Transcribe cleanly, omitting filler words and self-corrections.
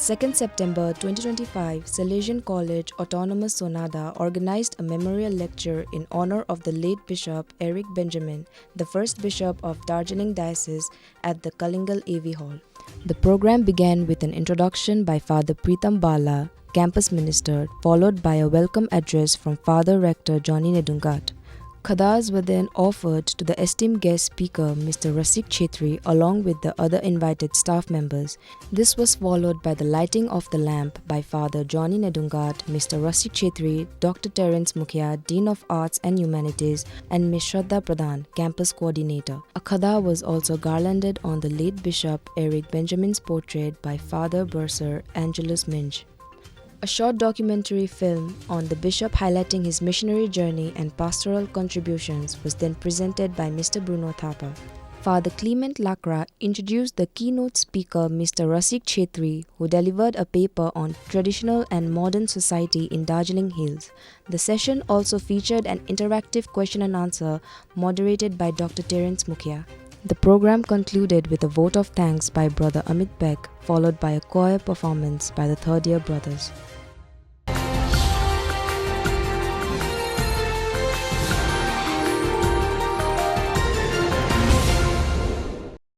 2nd September 2025, Salesian College Autonomous Sonada organized a memorial lecture in honor of the late Bishop Eric Benjamin, the first Bishop of Darjeeling Diocese, at the Kalingal AV Hall. The program began with an introduction by Father Pritam Bala, campus minister, followed by a welcome address from Father Rector Johnny Nedungat. Khadas were then offered to the esteemed guest speaker Mr. Rasik Chetri along with the other invited staff members. This was followed by the lighting of the lamp by Father Johnny Nedungat, Mr. Rasik Chetri, Dr. Terence Mukhya, Dean of Arts and Humanities, and Ms. Shraddha Pradhan, campus coordinator. A khada was also garlanded on the late Bishop Eric Benjamin's portrait by Father Bursar Angelus Minge. A short documentary film on the bishop highlighting his missionary journey and pastoral contributions was then presented by Mr. Bruno Thapa. Father Clement Lakra introduced the keynote speaker Mr. Rasik Chetri, who delivered a paper on traditional and modern society in Darjeeling Hills. The session also featured an interactive question and answer moderated by Dr. Terence Mukhya. The program concluded with a vote of thanks by Brother Amit Beck, followed by a choir performance by the third year brothers.